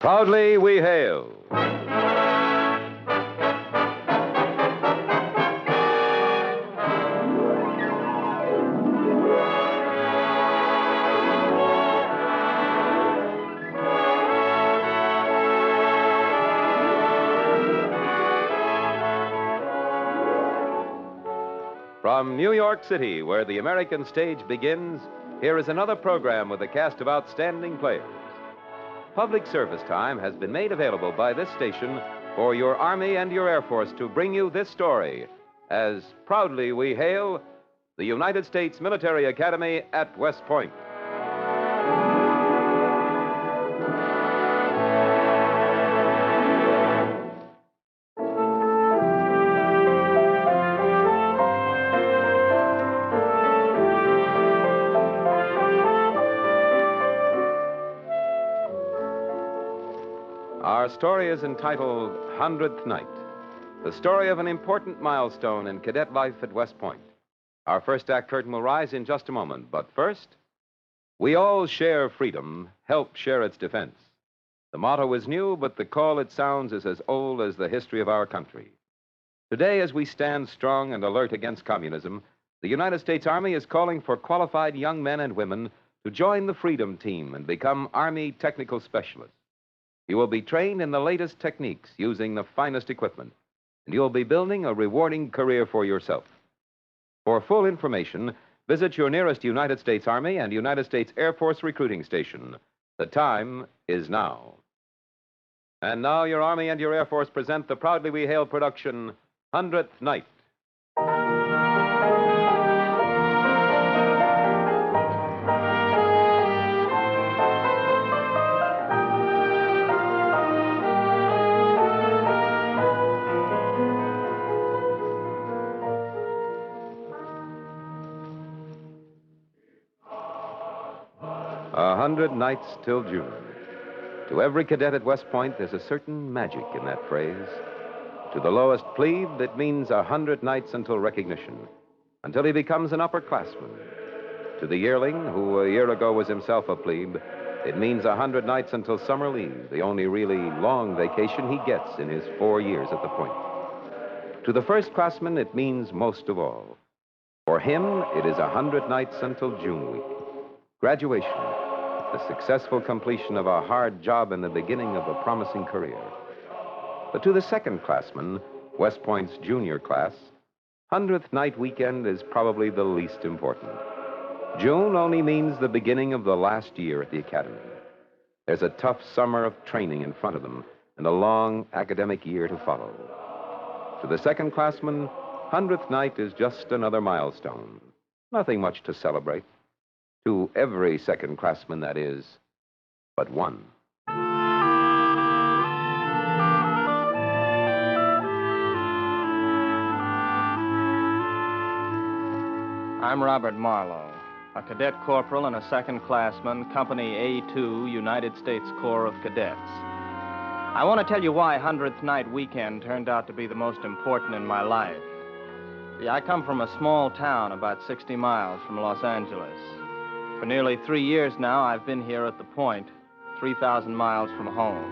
Proudly we hail. From New York City, where the American stage begins, here is another program with a cast of outstanding players. Public service time has been made available by this station for your Army and your Air Force to bring you this story as proudly we hail the United States Military Academy at West Point. Our story is entitled Hundredth Night, the story of an important milestone in cadet life at West Point. Our first act curtain will rise in just a moment, but first, we all share freedom, help share its defense. The motto is new, but the call it sounds is as old as the history of our country. Today, as we stand strong and alert against communism, the United States Army is calling for qualified young men and women to join the Freedom Team and become Army technical specialists. You will be trained in the latest techniques using the finest equipment, and you'll be building a rewarding career for yourself. For full information, visit your nearest United States Army and United States Air Force recruiting station. The time is now. And now your Army and your Air Force present the Proudly We Hail production, Hundredth Night. 100 nights till June. To every cadet at West Point, there's a certain magic in that phrase. To the lowest plebe, it means 100 nights until recognition, until he becomes an upperclassman. To the yearling, who a year ago was himself a plebe, it means 100 nights until summer leave, the only really long vacation he gets in his 4 years at the point. To the first classman, it means most of all. For him, it is 100 nights until June week. Graduation, the successful completion of a hard job and the beginning of a promising career. But to the second classman, West Point's junior class, 100th night weekend is probably the least important. June only means the beginning of the last year at the academy. There's a tough summer of training in front of them and a long academic year to follow. To the second classman, 100th night is just another milestone. Nothing much to celebrate. To every second classman, that is, but one. I'm Robert Marlowe, a cadet corporal and a second classman, Company A2, United States Corps of Cadets. I want to tell you why 100th night weekend turned out to be the most important in my life. See, I come from a small town about 60 miles from Los Angeles. For nearly 3 years now, I've been here at the point, 3,000 miles from home.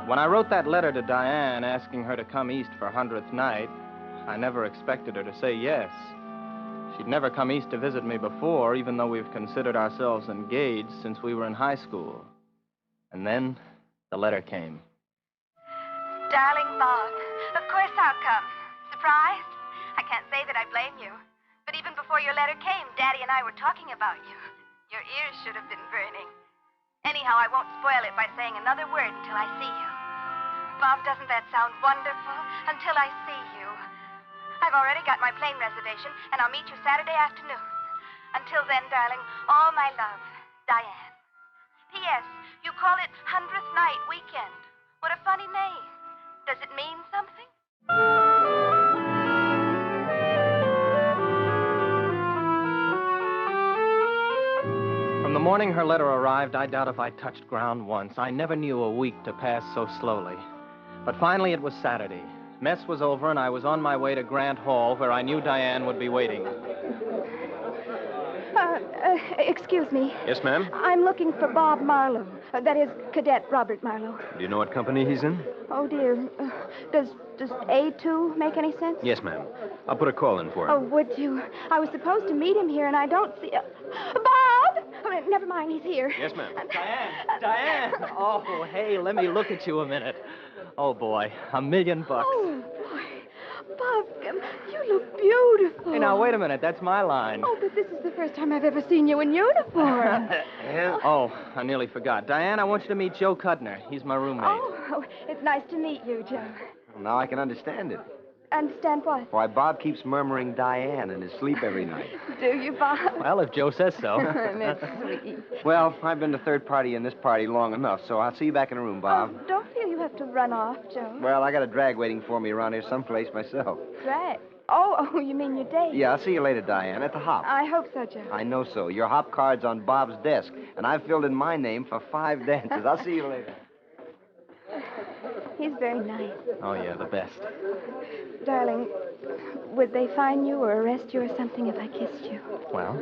When I wrote that letter to Diane asking her to come east for 100th night, I never expected her to say yes. She'd never come east to visit me before, even though we've considered ourselves engaged since we were in high school. And then the letter came. Darling Bob, of course I'll come. Surprised? I can't say that I blame you. But even before your letter came, Daddy and I were talking about you. Your ears should have been burning. Anyhow, I won't spoil it by saying another word until I see you. Bob, doesn't that sound wonderful? Until I see you. I've already got my plane reservation, and I'll meet you Saturday afternoon. Until then, darling, all my love, Diane. P.S. You call it 100th Night Weekend. What a funny name. Does it mean something? From the morning her letter arrived, I doubt if I touched ground once. I never knew a week to pass so slowly. But finally, it was Saturday. Mess was over, and I was on my way to Grant Hall, where I knew Diane would be waiting. Excuse me. Yes, ma'am? I'm looking for Bob Marlowe. That is Cadet Robert Marlowe. Do you know what company he's in? Oh, dear. Does A2 make any sense? Yes, ma'am. I'll put a call in for him. Oh, would you? I was supposed to meet him here, and I don't see... Bob! Oh, never mind, he's here. Yes, ma'am. Diane! Oh, hey, let me look at you a minute. Oh, boy, $1 million. Oh, boy. Bob, you look beautiful. Hey, now, wait a minute. That's my line. Oh, but this is the first time I've ever seen you in uniform. Oh, I nearly forgot. Diane, I want you to meet Joe Cudner. He's my roommate. Oh, it's nice to meet you, Joe. Well, now I can understand it. Understand what? Why, Bob keeps murmuring Diane in his sleep every night. Do you, Bob? Well, if Joe says so. That's sweet. Well, I've been the third party in this party long enough, so I'll see you back in the room, Bob. Oh, don't feel you have to run off, Joe. Well, I got a drag waiting for me around here someplace myself. Drag. Oh, you mean your date? Yeah, I'll see you later, Diane, at the hop. I hope so, Joe. I know so. Your hop card's on Bob's desk, and I've filled in my name for 5 dances. I'll see you later. He's very nice. Oh, yeah, the best. Darling, would they fine you or arrest you or something if I kissed you? Well,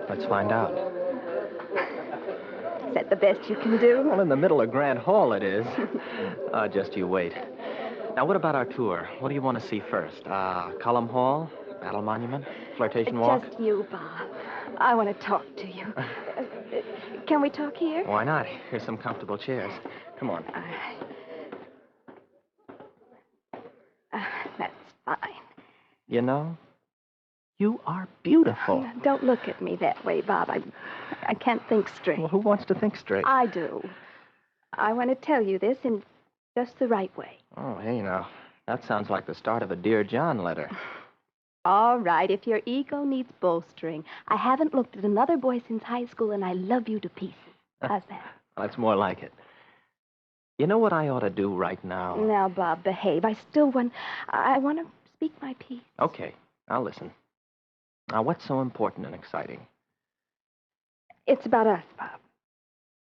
let's find out. Is that the best you can do? Well, in the middle of Grand Hall it is. Just you wait. Now, what about our tour? What do you want to see first? Cullum Hall? Battle Monument? Flirtation Walk? Just you, Bob. I want to talk to you. Can we talk here? Why not? Here's some comfortable chairs. Come on. That's fine. You know, you are beautiful. Don't look at me that way, Bob. I can't think straight. Well, who wants to think straight? I do. I want to tell you this in just the right way. Oh, hey, now. That sounds like the start of a Dear John letter. All right, if your ego needs bolstering. I haven't looked at another boy since high school, and I love you to pieces. How's that? That's more like it. You know what I ought to do right now? Now, Bob, behave. I want to speak my piece. Okay, I'll listen. Now, what's so important and exciting? It's about us, Bob.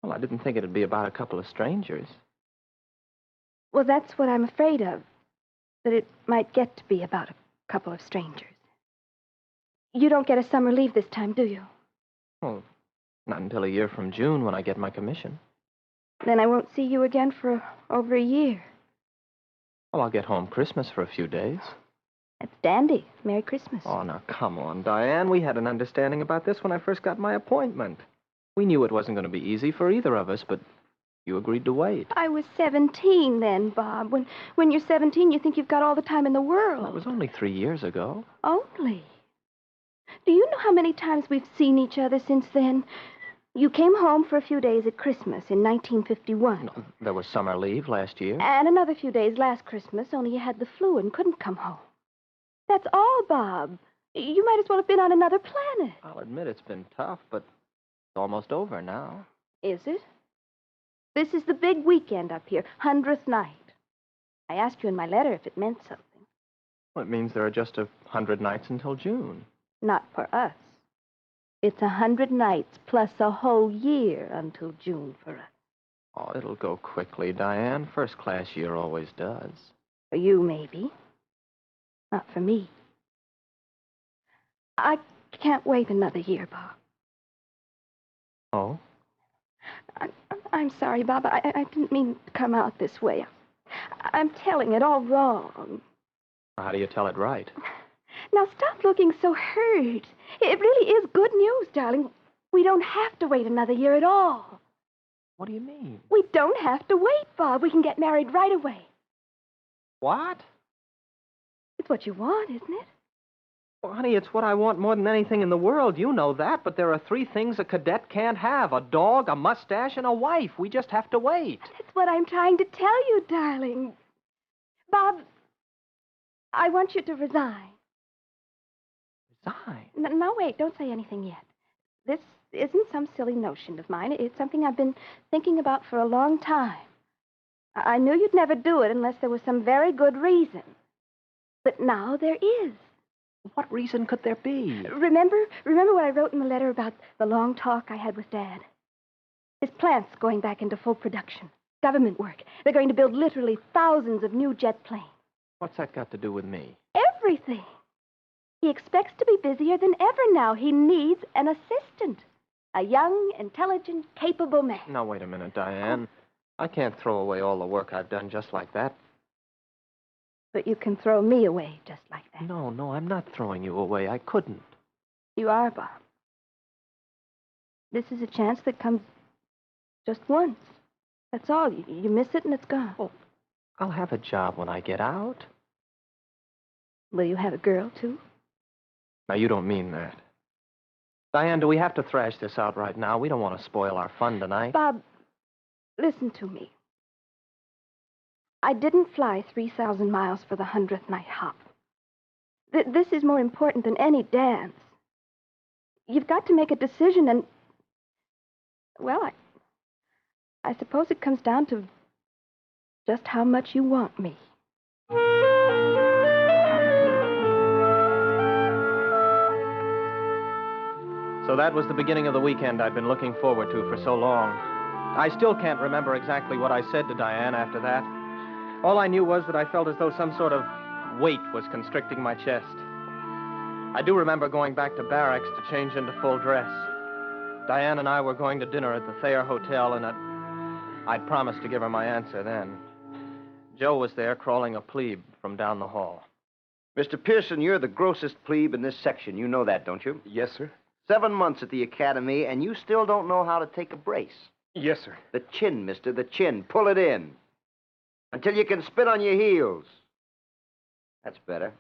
Well, I didn't think it'd be about a couple of strangers. Well, that's what I'm afraid of. That it might get to be about a couple of strangers. You don't get a summer leave this time, do you? Well, not until a year from June when I get my commission. Then I won't see you again for over a year. Well, I'll get home Christmas for a few days. That's dandy. Merry Christmas. Oh, now, come on, Diane. We had an understanding about this when I first got my appointment. We knew it wasn't going to be easy for either of us, but you agreed to wait. I was 17 then, Bob. When you're 17, you think you've got all the time in the world. That was only 3 years ago. Only? Do you know how many times we've seen each other since then? You came home for a few days at Christmas in 1951. No, there was summer leave last year. And another few days last Christmas, only you had the flu and couldn't come home. That's all, Bob. You might as well have been on another planet. I'll admit it's been tough, but it's almost over now. Is it? This is the big weekend up here, 100th night. I asked you in my letter if it meant something. Well, it means there are just 100 nights until June. Not for us. It's 100 nights plus a whole year until June for us. Oh, it'll go quickly, Diane. First class year always does. For you, maybe. Not for me. I can't wait another year, Bob. Oh? I'm sorry, Bob. I didn't mean to come out this way. I'm telling it all wrong. How do you tell it right? Now, stop looking so hurt. It really is good news, darling. We don't have to wait another year at all. What do you mean? We don't have to wait, Bob. We can get married right away. What? It's what you want, isn't it? Well, honey, it's what I want more than anything in the world. You know that, but there are 3 things a cadet can't have. A dog, a mustache, and a wife. We just have to wait. That's what I'm trying to tell you, darling. Bob, I want you to resign. Resign? No, wait, don't say anything yet. This isn't some silly notion of mine. It's something I've been thinking about for a long time. I knew you'd never do it unless there was some very good reason. But now there is. What reason could there be? Remember what I wrote in the letter about the long talk I had with Dad? His plant's going back into full production. Government work. They're going to build literally thousands of new jet planes. What's that got to do with me? Everything. He expects to be busier than ever now. He needs an assistant. A young, intelligent, capable man. Now, wait a minute, Diane. I can't throw away all the work I've done just like that. But you can throw me away just like that. No, I'm not throwing you away. I couldn't. You are, Bob. This is a chance that comes just once. That's all. You miss it and it's gone. Well, I'll have a job when I get out. Will you have a girl, too? Now, you don't mean that. Diane, do we have to thrash this out right now? We don't want to spoil our fun tonight. Bob, listen to me. I didn't fly 3,000 miles for the 100th night hop. This is more important than any dance. You've got to make a decision and... Well, I suppose it comes down to just how much you want me. So that was the beginning of the weekend I'd been looking forward to for so long. I still can't remember exactly what I said to Diane after that. All I knew was that I felt as though some sort of weight was constricting my chest. I do remember going back to barracks to change into full dress. Diane and I were going to dinner at the Thayer Hotel, and I'd promised to give her my answer then. Joe was there crawling a plebe from down the hall. Mr. Pearson, you're the grossest plebe in this section. You know that, don't you? Yes, sir. 7 months at the academy, and you still don't know how to take a brace. Yes, sir. The chin, mister, the chin. Pull it in. Until you can spit on your heels. That's better.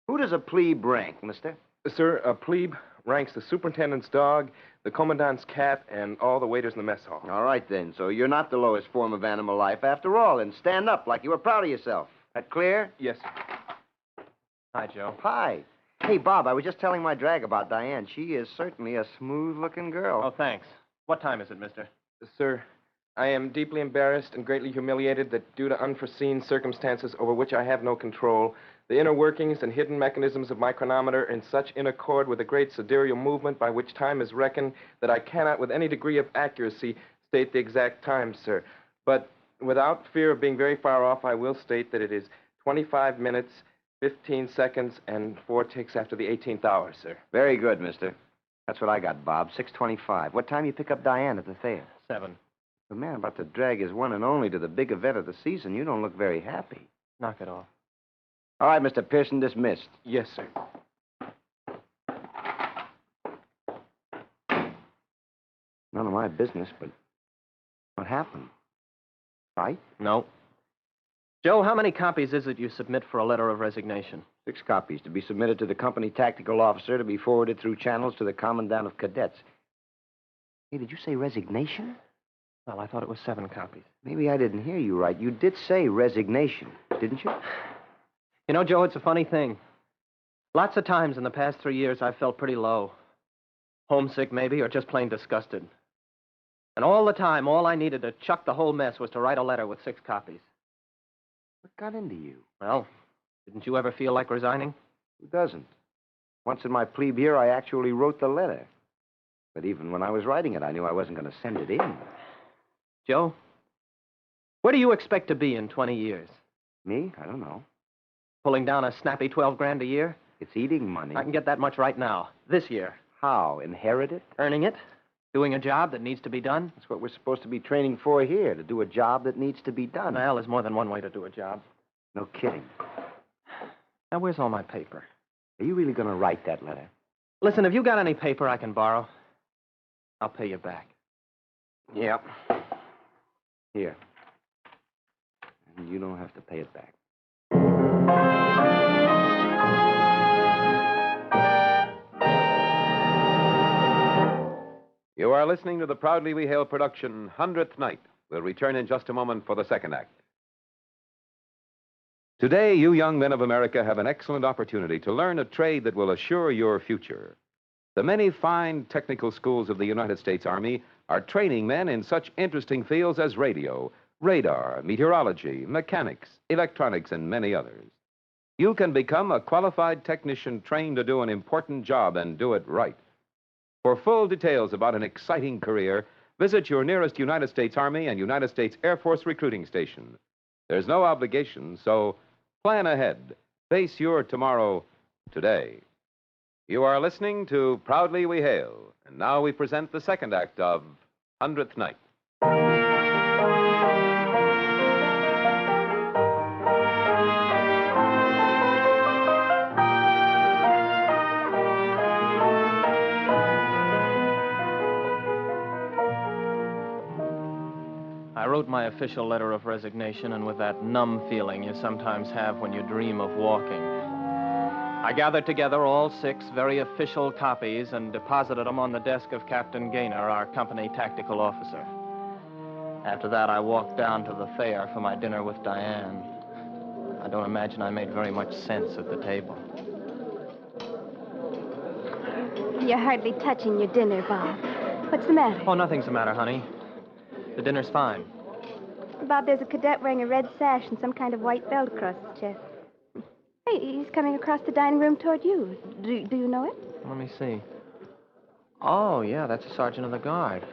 Who does a plebe rank, mister? Sir, a plebe ranks the superintendent's dog, the commandant's cat, and all the waiters in the mess hall. All right, then. So you're not the lowest form of animal life after all, and stand up like you were proud of yourself. That clear? Yes, sir. Hi, Joe. Hi. Hey, Bob, I was just telling my drag about Diane. She is certainly a smooth-looking girl. Oh, thanks. What time is it, mister? Sir, I am deeply embarrassed and greatly humiliated that due to unforeseen circumstances over which I have no control, the inner workings and hidden mechanisms of my chronometer are in such in accord with the great sidereal movement by which time is reckoned that I cannot with any degree of accuracy state the exact time, sir. But without fear of being very far off, I will state that it is 25 minutes, 15 seconds, and 4 ticks after the 18th hour, sir. Very good, mister. That's what I got, Bob. 6:25. What time you pick up Diane at the Thayer? 7. The man about to drag his one and only to the big event of the season. You don't look very happy. Knock it off. All right, Mr. Pearson, dismissed. Yes, sir. None of my business, but what happened? Fight? No. Joe, how many copies is it you submit for a letter of resignation? 6 copies to be submitted to the company tactical officer to be forwarded through channels to the commandant of cadets. Hey, did you say resignation? Well, I thought it was 7 copies. Maybe I didn't hear you right. You did say resignation, didn't you? You know, Joe, it's a funny thing. Lots of times in the past 3 years, I've felt pretty low. Homesick, maybe, or just plain disgusted. And all the time, all I needed to chuck the whole mess was to write a letter with 6 copies. What got into you? Well, didn't you ever feel like resigning? Who doesn't? Once in my plebe year, I actually wrote the letter. But even when I was writing it, I knew I wasn't going to send it in. Joe, where do you expect to be in 20 years? Me? I don't know. Pulling down a snappy 12 grand a year? It's eating money. I can get that much right now, this year. How? Inherit it? Earning it? Doing a job that needs to be done? That's what we're supposed to be training for here, to do a job that needs to be done. Well, there's more than one way to do a job. No kidding. Now, where's all my paper? Are you really going to write that letter? Listen, have you got any paper I can borrow? I'll pay you back. Yeah. Here. And you don't have to pay it back. You are listening to the proudly we hail production, 100th Night. We'll return in just a moment for the second act. Today, you young men of America have an excellent opportunity to learn a trade that will assure your future. The many fine technical schools of the United States Army are training men in such interesting fields as radio, radar, meteorology, mechanics, electronics, and many others. You can become a qualified technician trained to do an important job and do it right. For full details about an exciting career, visit your nearest United States Army and United States Air Force recruiting station. There's no obligation, so plan ahead. Face your tomorrow today. You are listening to Proudly We Hail, and now we present the second act of 100th Night. I wrote my official letter of resignation, and with that numb feeling you sometimes have when you dream of walking, I gathered together all 6 very official copies and deposited them on the desk of Captain Gaynor, our company tactical officer. After that, I walked down to the Thayer for my dinner with Diane. I don't imagine I made very much sense at the table. You're hardly touching your dinner, Bob. What's the matter? Oh, nothing's the matter, honey. The dinner's fine. Bob, there's a cadet wearing a red sash and some kind of white belt across his chest. Hey, he's coming across the dining room toward you. Do you know it? Let me see. Oh, yeah, that's a sergeant of the guard.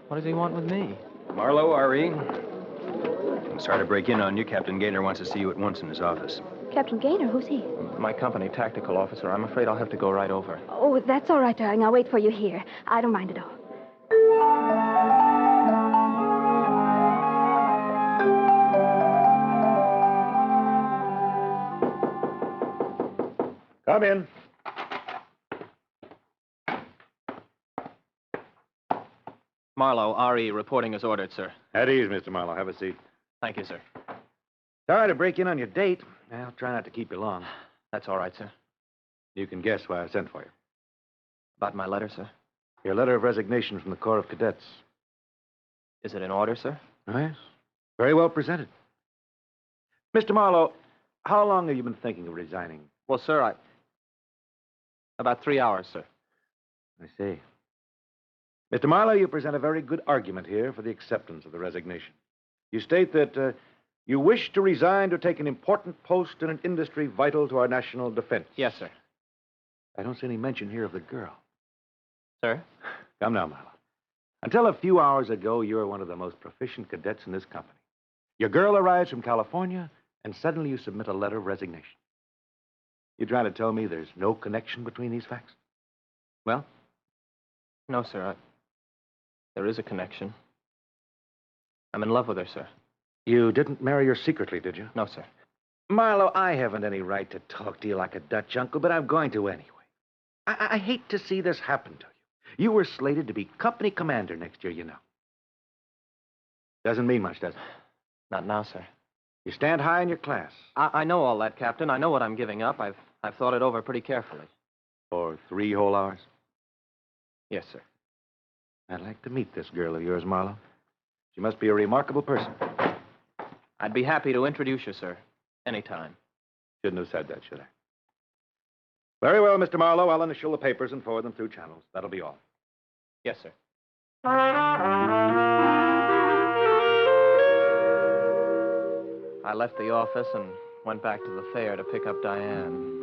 What does he want with me? Marlowe, R.E. I'm sorry to break in on you. Captain Gaynor wants to see you at once in his office. Captain Gaynor? Who's he? My company tactical officer. I'm afraid I'll have to go right over. Oh, that's all right, darling. I'll wait for you here. I don't mind at all. Come in. Marlowe, R.E., reporting as ordered, sir. At ease, Mr. Marlowe. Have a seat. Thank you, sir. Sorry to break in on your date. I'll try not to keep you long. That's all right, sir. You can guess why I sent for you. About my letter, sir? Your letter of resignation from the Corps of Cadets. Is it in order, sir? Yes. Very well presented. Mr. Marlowe, how long have you been thinking of resigning? Well, sir, about 3 hours, sir. I see. Mr. Marlowe, you present a very good argument here for the acceptance of the resignation. You state that you wish to resign to take an important post in an industry vital to our national defense. Yes, sir. I don't see any mention here of the girl. Sir? Come now, Marlowe. Until a few hours ago, you were one of the most proficient cadets in this company. Your girl arrives from California, and suddenly you submit a letter of resignation. You trying to tell me there's no connection between these facts? Well? No, sir. There is a connection. I'm in love with her, sir. You didn't marry her secretly, did you? No, sir. Marlowe, I haven't any right to talk to you like a Dutch uncle, but I'm going to anyway. I hate to see this happen to you. You were slated to be company commander next year, you know. Doesn't mean much, does it? Not now, sir. You stand high in your class. I know all that, Captain. I know what I'm giving up. I've thought it over pretty carefully. For 3 whole hours? Yes, sir. I'd like to meet this girl of yours, Marlowe. She must be a remarkable person. I'd be happy to introduce you, sir. Anytime. Shouldn't have said that, should I? Very well, Mr. Marlowe. I'll initial the papers and forward them through channels. That'll be all. Yes, sir. I left the office and went back to the fair to pick up Diane.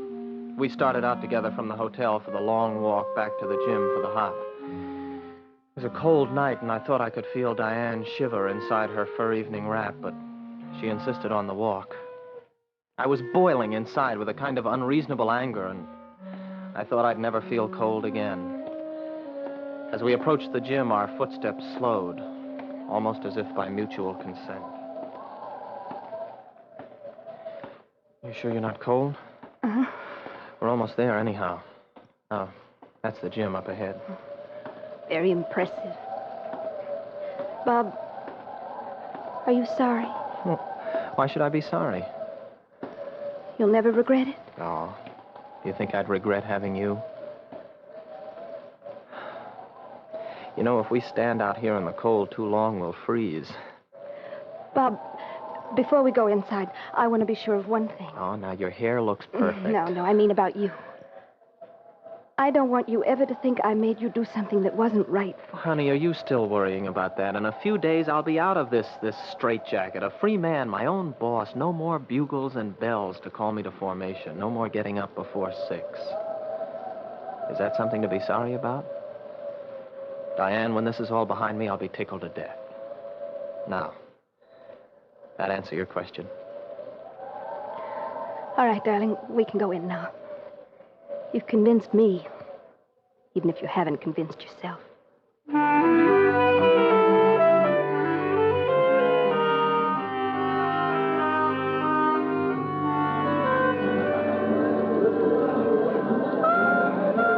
We started out together from the hotel for the long walk back to the gym for the hop. It was a cold night, and I thought I could feel Diane shiver inside her fur evening wrap, but she insisted on the walk. I was boiling inside with a kind of unreasonable anger, and I thought I'd never feel cold again. As we approached the gym, our footsteps slowed, almost as if by mutual consent. You sure you're not cold? Uh-huh. We're almost there, anyhow. Oh, that's the gym up ahead. Very impressive. Bob, are you sorry? Well, why should I be sorry? You'll never regret it? Oh, do you think I'd regret having you? You know, if we stand out here in the cold too long, we'll freeze. Bob, before we go inside, I want to be sure of one thing. Oh, now your hair looks perfect. No, I mean about you. I don't want you ever to think I made you do something that wasn't right for you. Honey, are you still worrying about that? In a few days, I'll be out of this straitjacket. A free man, my own boss. No more bugles and bells to call me to formation. No more getting up before 6. Is that something to be sorry about? Diane, when this is all behind me, I'll be tickled to death. Now, that answer your question? All right, darling, we can go in now. You've convinced me. even if you haven't convinced yourself.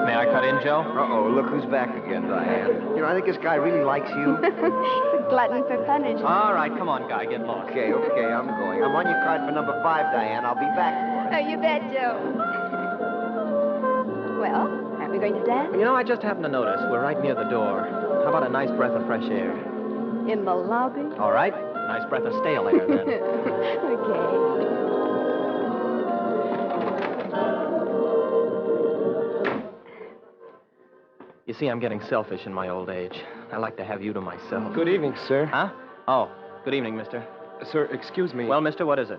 May I cut in, Joe? Uh-oh, look who's back again, Diane. You know, I think this guy really likes you. He's a glutton for punishment. All right, come on, Guy, get lost. Okay, I'm going. I'm on your card for number 5, Diane. I'll be back for it. Oh, you bet, Joe. Well, aren't we going to dance? You know, I just happened to notice we're right near the door. How about a nice breath of fresh air? In the lobby? All right. Nice breath of stale air, then. Okay. You see, I'm getting selfish in my old age. I like to have you to myself. Good evening, sir. Huh? Oh, good evening, mister. Sir, excuse me. Well, mister, what is it?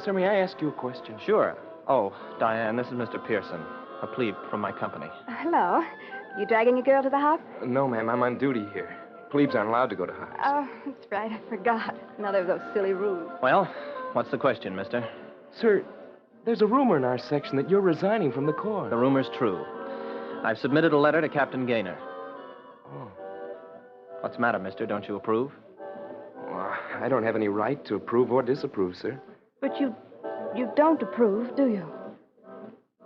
Sir, may I ask you a question? Sure. Oh, Diane, this is Mr. Pearson, a plebe from my company. Hello. You dragging a girl to the hop? No, ma'am. I'm on duty here. Plebes aren't allowed to go to hops. Oh, that's right. I forgot. Another of those silly rules. Well, what's the question, mister? Sir, there's a rumor in our section that you're resigning from the Corps. The rumor's true. I've submitted a letter to Captain Gaynor. Oh. What's the matter, mister? Don't you approve? Well, I don't have any right to approve or disapprove, sir. But you don't approve, do you?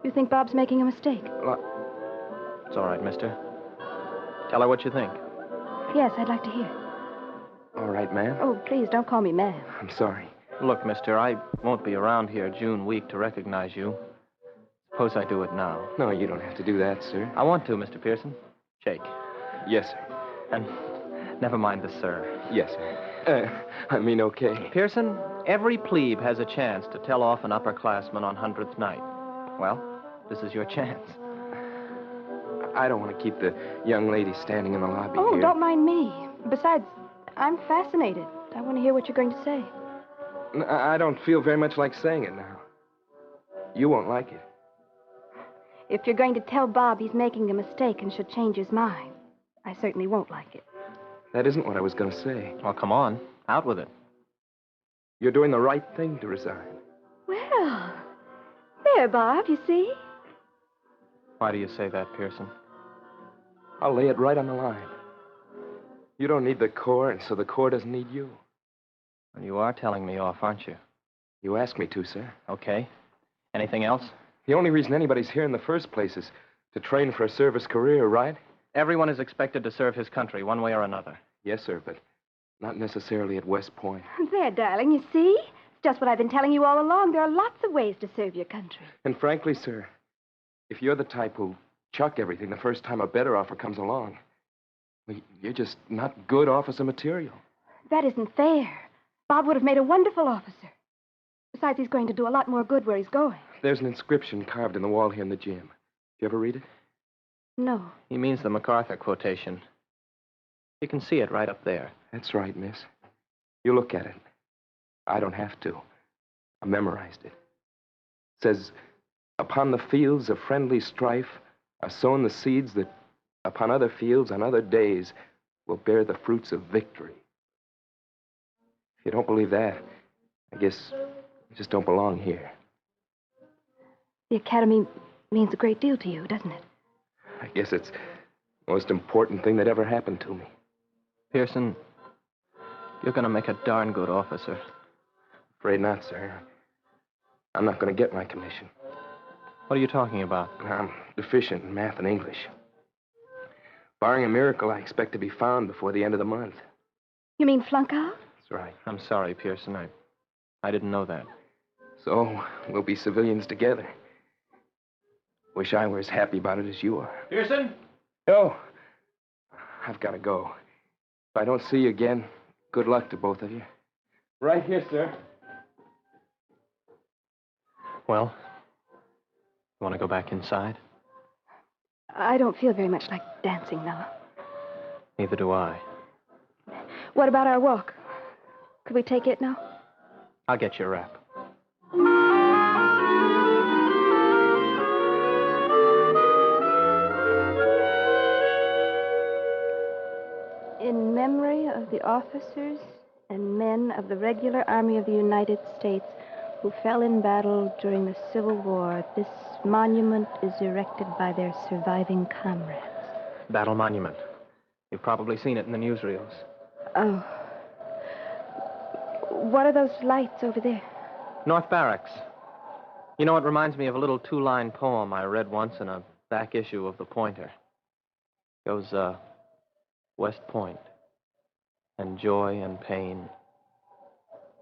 You think Bob's making a mistake? Well, It's all right, mister. Tell her what you think. Yes, I'd like to hear. all right, ma'am. Oh, please, don't call me ma'am. I'm sorry. Look, mister, I won't be around here June week to recognize you. Suppose I do it now. No, you don't have to do that, sir. I want to, Mr. Pearson. Shake. Yes, sir. And never mind the sir. Yes, sir. Okay. Pearson, every plebe has a chance to tell off an upperclassman on 100th night. Well, this is your chance. I don't want to keep the young lady standing in the lobby Oh, here. don't mind me. Besides, I'm fascinated. I want to hear what you're going to say. I don't feel very much like saying it now. You won't like it. If you're going to tell Bob he's making a mistake and should change his mind, I certainly won't like it. That isn't what I was going to say. Well, come on. Out with it. You're doing the right thing to resign. Well, there, Bob, you see? Why do you say that, Pearson? I'll lay it right on the line. You don't need the Corps, and so the Corps doesn't need you. Well, you are telling me off, aren't you? You asked me to, sir. Okay. Anything else? The only reason anybody's here in the first place is to train for a service career, right? Everyone is expected to serve his country one way or another. Yes, sir, but not necessarily at West Point. There, darling, you see? It's just what I've been telling you all along. There are lots of ways to serve your country. And frankly, sir, if you're the type who'll chuck everything the first time a better offer comes along, well, you're just not good officer material. That isn't fair. Bob would have made a wonderful officer. Besides, he's going to do a lot more good where he's going. There's an inscription carved in the wall here in the gym. Did you ever read it? No. He means the MacArthur quotation. You can see it right up there. That's right, miss. You look at it. I don't have to. I memorized it. It says, upon the fields of friendly strife are sown the seeds that, upon other fields on other days, will bear the fruits of victory. If you don't believe that, I guess you just don't belong here. The academy means a great deal to you, doesn't it? I guess it's the most important thing that ever happened to me. Pearson, you're going to make a darn good officer. Afraid not, sir. I'm not going to get my commission. What are you talking about? I'm deficient in math and English. Barring a miracle, I expect to be found before the end of the month. You mean flunk out? That's right. I'm sorry, Pearson. I didn't know that. So, we'll be civilians together. Wish I were as happy about it as you are. Pearson? Oh, I've got to go. If I don't see you again, good luck to both of you. Right here, sir. Well, you want to go back inside? I don't feel very much like dancing now. Neither do I. What about our walk? Could we take it now? I'll get your wrap. In memory of the officers and men of the regular Army of the United States who fell in battle during the Civil War, this monument is erected by their surviving comrades. Battle Monument. You've probably seen it in the newsreels. Oh. What are those lights over there? North Barracks. You know, it reminds me of a little two-line poem I read once in a back issue of The Pointer. It goes, West Point, and joy and pain,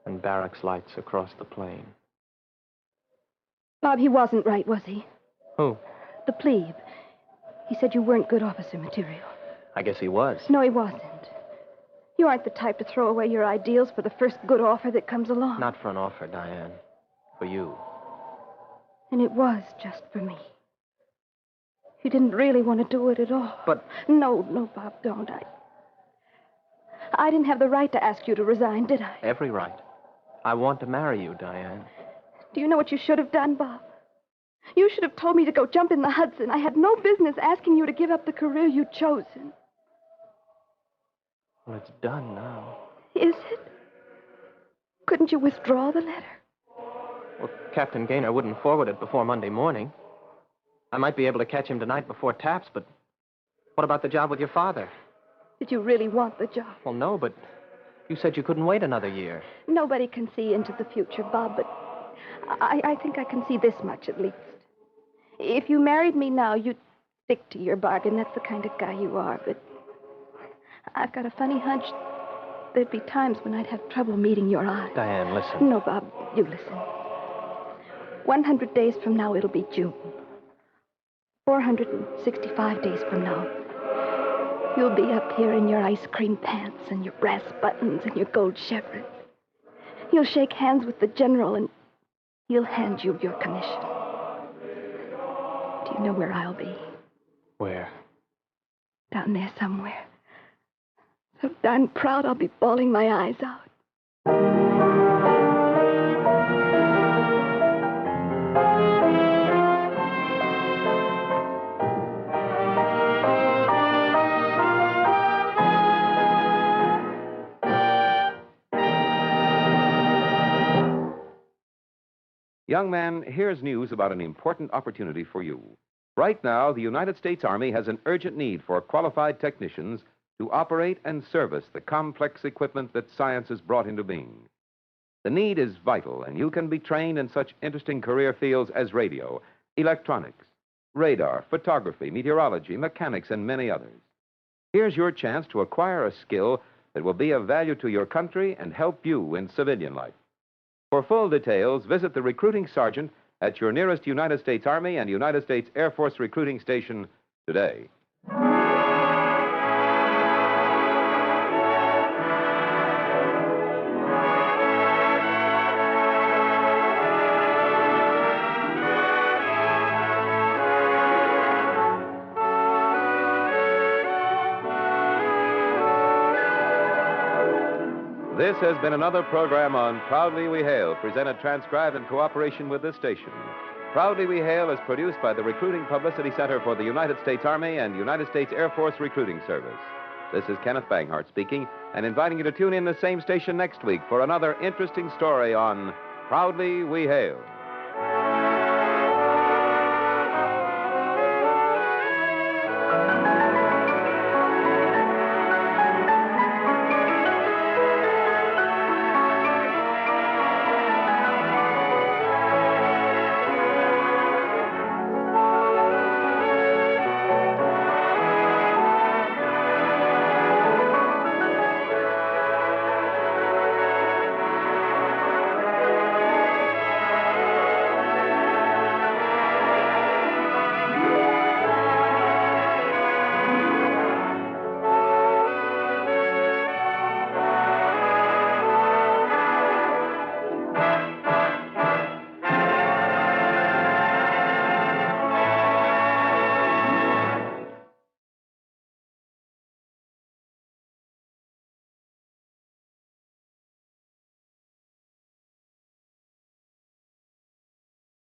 and barracks lights across the plain. Bob, he wasn't right, was he? Who? The plebe. He said you weren't good officer material. I guess he was. No, he wasn't. You aren't the type to throw away your ideals for the first good offer that comes along. Not for an offer, Diane. For you. And it was just for me. You didn't really want to do it at all. But... No, Bob, don't. I didn't have the right to ask you to resign, did I? Every right. I want to marry you, Diane. Do you know what you should have done, Bob? You should have told me to go jump in the Hudson. I had no business asking you to give up the career you'd chosen. Well, it's done now. Is it? Couldn't you withdraw the letter? Well, Captain Gaynor wouldn't forward it before Monday morning. I might be able to catch him tonight before taps, but what about the job with your father? Did you really want the job? Well, no, but you said you couldn't wait another year. Nobody can see into the future, Bob, but I think I can see this much at least. If you married me now, you'd stick to your bargain. That's the kind of guy you are, but I've got a funny hunch there'd be times when I'd have trouble meeting your eyes. Diane, listen. No, Bob, you listen. 100 days from now, it'll be June. 465 days from now, you'll be up here in your ice cream pants and your brass buttons and your gold chevron. You'll shake hands with the general and he'll hand you your commission. Do you know where I'll be? Where? Down there somewhere. So darn proud I'll be bawling my eyes out. Young man, here's news about an important opportunity for you. Right now, the United States Army has an urgent need for qualified technicians to operate and service the complex equipment that science has brought into being. The need is vital, and you can be trained in such interesting career fields as radio, electronics, radar, photography, meteorology, mechanics, and many others. Here's your chance to acquire a skill that will be of value to your country and help you in civilian life. For full details, visit the recruiting sergeant at your nearest United States Army and United States Air Force recruiting station today. This has been another program on Proudly We Hail, presented, transcribed in cooperation with this station. Proudly We Hail is produced by the Recruiting Publicity Center for the United States Army and United States Air Force Recruiting Service. This is Kenneth Banghart speaking, and inviting you to tune in the same station next week for another interesting story on Proudly We Hail.